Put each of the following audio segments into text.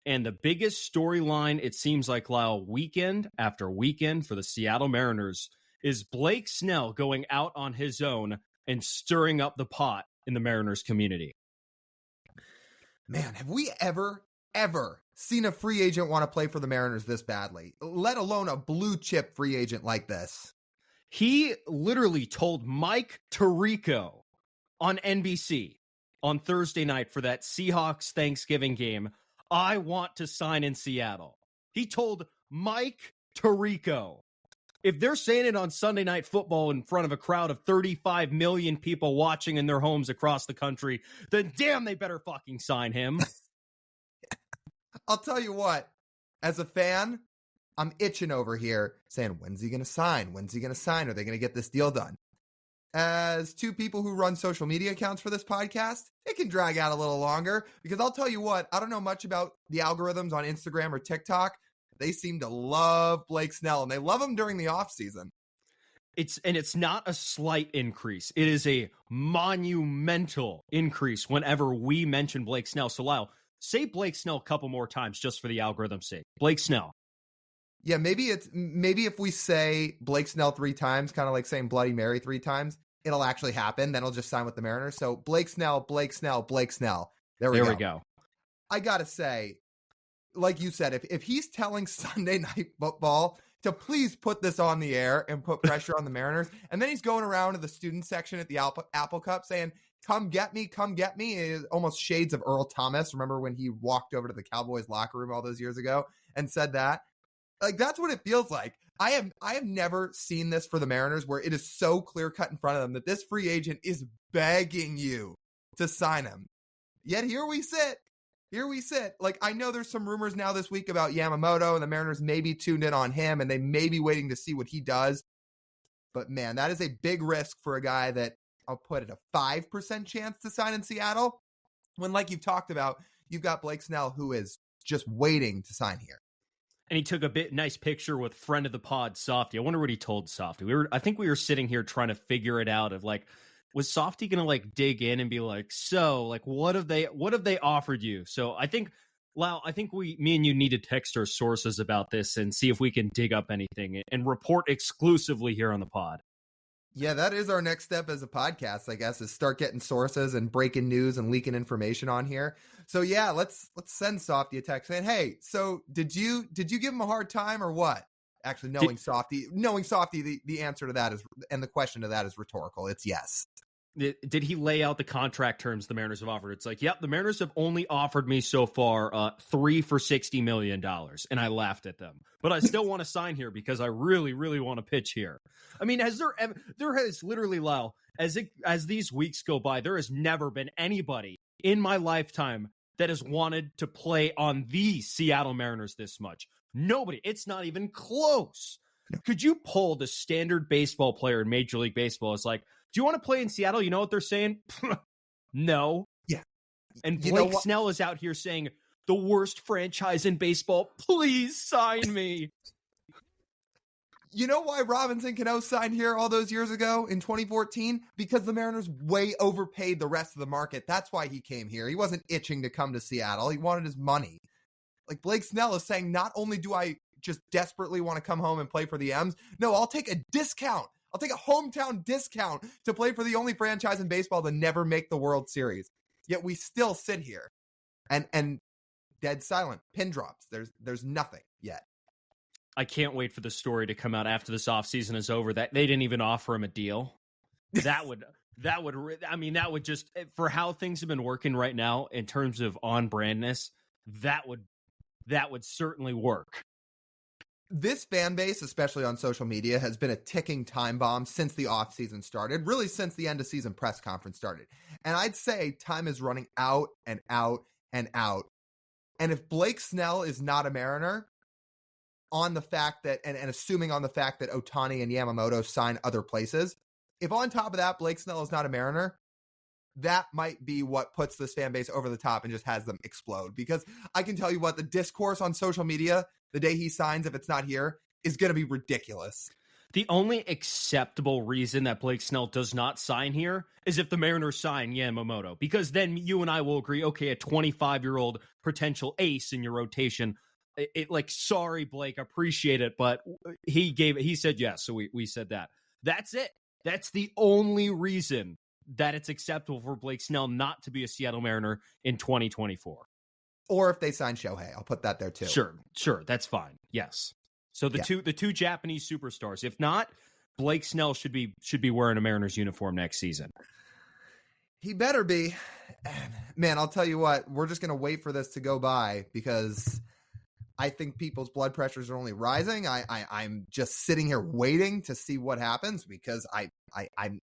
And the biggest storyline, it seems like, Lyle, weekend after weekend for the Seattle Mariners is Blake Snell going out on his own and stirring up the pot in the Mariners community. Man, have we ever seen a free agent want to play for the Mariners this badly, let alone a blue chip free agent like this? He literally told Mike Tirico on NBC on Thursday night for that Seahawks Thanksgiving game, I want to sign in Seattle. He told Mike Tirico. If they're saying it on Sunday Night Football in front of a crowd of 35 million people watching in their homes across the country, then damn, they better fucking sign him. I'll tell you what, as a fan, I'm itching over here saying, when's he going to sign? When's he going to sign? Are they going to get this deal done? As two people who run social media accounts for this podcast, it can drag out a little longer because I'll tell you what, I don't know much about the algorithms on Instagram or TikTok. They seem to love Blake Snell, and they love him during the offseason. It's not a slight increase. It is a monumental increase whenever we mention Blake Snell. So, Lyle, say Blake Snell a couple more times just for the algorithm's sake. Blake Snell. Yeah, maybe if we say Blake Snell 3 times, kind of like saying Bloody Mary 3 times, it'll actually happen. Then he'll just sign with the Mariners. So Blake Snell, Blake Snell, Blake Snell. There we go. I got to say, like you said, if he's telling Sunday Night Football to please put this on the air and put pressure on the Mariners, and then he's going around to the student section at the Apple Cup saying, come get me, it almost shades of Earl Thomas. Remember when he walked over to the Cowboys locker room all those years ago and said that? Like, that's what it feels like. I have never seen this for the Mariners where it is so clear cut in front of them that this free agent is begging you to sign him. Yet here we sit. Like, I know there's some rumors now this week about Yamamoto, and the Mariners may be tuned in on him, and they may be waiting to see what he does. But man, that is a big risk for a guy that I'll put it a 5% chance to sign in Seattle. When, like you've talked about, you've got Blake Snell who is just waiting to sign here. And he took a nice picture with friend of the pod, Softy. I wonder what he told Softy. I think we were sitting here trying to figure it out of like, was Softy going to like dig in and be like, so like, what have they offered you? So I think, Lau, me and you need to text our sources about this and see if we can dig up anything and report exclusively here on the pod. Yeah, that is our next step as a podcast, I guess, is start getting sources and breaking news and leaking information on here. So yeah, let's send Softy a text saying, hey, so did you give him a hard time or what? Actually, knowing Softy, the answer to that is, and the question to that is rhetorical. It's yes. Did he lay out the contract terms the Mariners have offered? It's like, yep, the Mariners have only offered me so far 3 for $60 million. And I laughed at them. But I still want to sign here because I really, really want to pitch here. I mean, there has literally, Lyle, as these weeks go by, there has never been anybody in my lifetime that has wanted to play on the Seattle Mariners this much. Nobody. It's not even close. Could you pull the standard baseball player in Major League Baseball? It's like, do you want to play in Seattle? You know what they're saying? No. Yeah. And Blake Snell is out here saying, the worst franchise in baseball, please sign me. You know why Robinson Cano signed here all those years ago in 2014? Because the Mariners way overpaid the rest of the market. That's why he came here. He wasn't itching to come to Seattle. He wanted his money. Like Blake Snell is saying, not only do I just desperately want to come home and play for the M's, no, I'll take a discount. I'll take a hometown discount to play for the only franchise in baseball to never make the World Series. Yet we still sit here and dead silent. Pin drops. There's nothing yet. I can't wait for the story to come out after this offseason is over that they didn't even offer him a deal. That would just, for how things have been working right now in terms of on brandness, that would certainly work. This fan base, especially on social media, has been a ticking time bomb since the offseason started, really since the end of season press conference started. And I'd say time is running out and out and out. And if Blake Snell is not a Mariner, on the fact that, and assuming on the fact that Ohtani and Yamamoto sign other places, if on top of that, Blake Snell is not a Mariner, that might be what puts this fan base over the top and just has them explode. Because I can tell you what, the discourse on social media, the day he signs, if it's not here, is going to be ridiculous. The only acceptable reason that Blake Snell does not sign here is if the Mariners sign Yamamoto, because then you and I will agree, okay, a 25-year-old potential ace in your rotation. Sorry, Blake, appreciate it, but he said yes, so we said that. That's it. That's the only reason that it's acceptable for Blake Snell not to be a Seattle Mariner in 2024. Or if they sign Shohei, I'll put that there too. Sure, that's fine. Yes. So the two Japanese superstars. If not, Blake Snell should be wearing a Mariners uniform next season. He better be. Man, I'll tell you what, we're just going to wait for this to go by because I think people's blood pressures are only rising. I'm just sitting here waiting to see what happens because I'm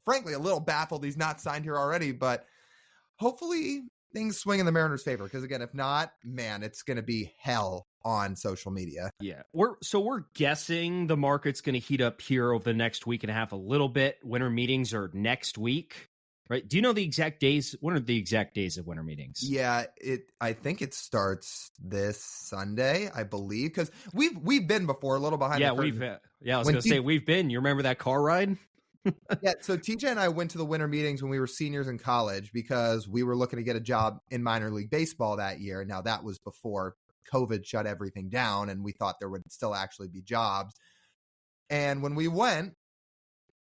frankly a little baffled he's not signed here already, but hopefully things swing in the Mariners' favor because, again, if not, man, it's going to be hell on social media. Yeah. We're guessing the market's going to heat up here over the next week and a half a little bit. Winter meetings are next week, right? Do you know the exact days? What are the exact days of winter meetings? Yeah, I think it starts this Sunday, I believe, because we've been before a little behind. Yeah, I was going to say we've been. You remember that car ride? Yeah, so TJ and I went to the winter meetings when we were seniors in college because we were looking to get a job in minor league baseball that year. Now, that was before COVID shut everything down, and we thought there would still actually be jobs. And when we went,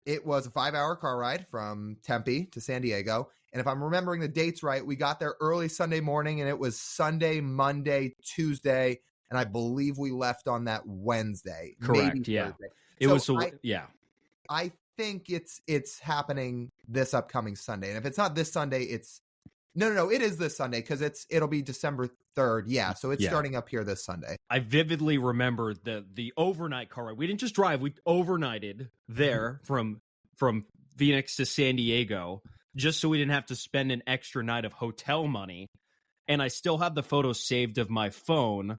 it was a 5-hour car ride from Tempe to San Diego. And if I'm remembering the dates right, we got there early Sunday morning, and it was Sunday, Monday, Tuesday, and I believe we left on that Wednesday. Correct, yeah. Thursday. I think it's happening this upcoming Sunday. And if it's not this Sunday, it's no, it is this Sunday because it'll be December 3rd. Yeah, so it's starting up here this Sunday. I vividly remember the overnight car ride. We didn't just drive, we overnighted there from Phoenix to San Diego just so we didn't have to spend an extra night of hotel money. And I still have the photos saved of my phone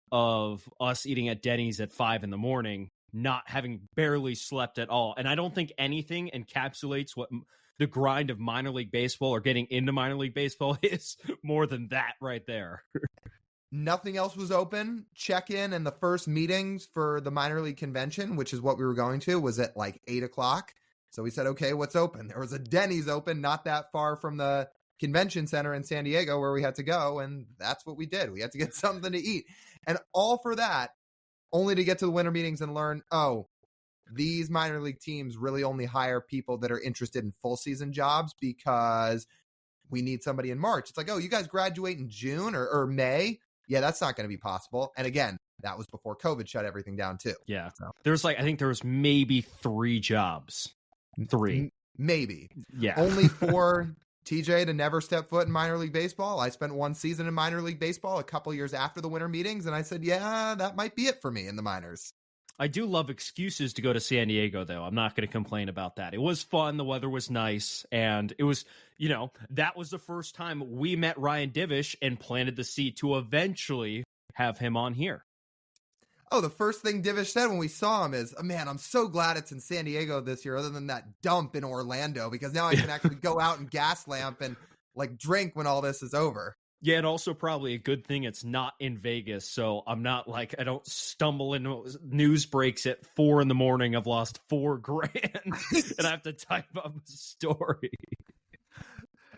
of us eating at Denny's at 5 a.m, not having barely slept at all. And I don't think anything encapsulates what the grind of minor league baseball or getting into minor league baseball is more than that right there. Nothing else was open. Check-in and the first meetings for the minor league convention, which is what we were going to, was at like 8 o'clock. So we said, okay, what's open? There was a Denny's open not that far from the convention center in San Diego where we had to go. And that's what we did. We had to get something to eat. And all for that, only to get to the winter meetings and learn, these minor league teams really only hire people that are interested in full season jobs because we need somebody in March. It's like, you guys graduate in June or May. Yeah, that's not going to be possible. And again, that was before COVID shut everything down too. Yeah. So. I think there was maybe 3 jobs. 3. Maybe. Yeah. Only for TJ to never step foot in minor league baseball. I spent 1 season in minor league baseball a couple years after the winter meetings. And I said, yeah, that might be it for me in the minors. I do love excuses to go to San Diego, though. I'm not going to complain about that. It was fun. The weather was nice. And it was, that was the first time we met Ryan Divish and planted the seed to eventually have him on here. Oh, the first thing Divish said when we saw him is, man, I'm so glad it's in San Diego this year other than that dump in Orlando because now I can actually go out and gas lamp and drink when all this is over. Yeah, and also probably a good thing it's not in Vegas, so I'm not I don't stumble into news breaks at 4 a.m. I've lost $4,000 and I have to type up a story.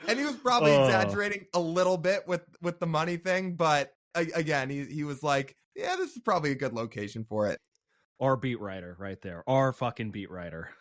And he was probably exaggerating a little bit with the money thing, but again, he was like, yeah, this is probably a good location for it. Our beat writer right there. Our fucking beat writer.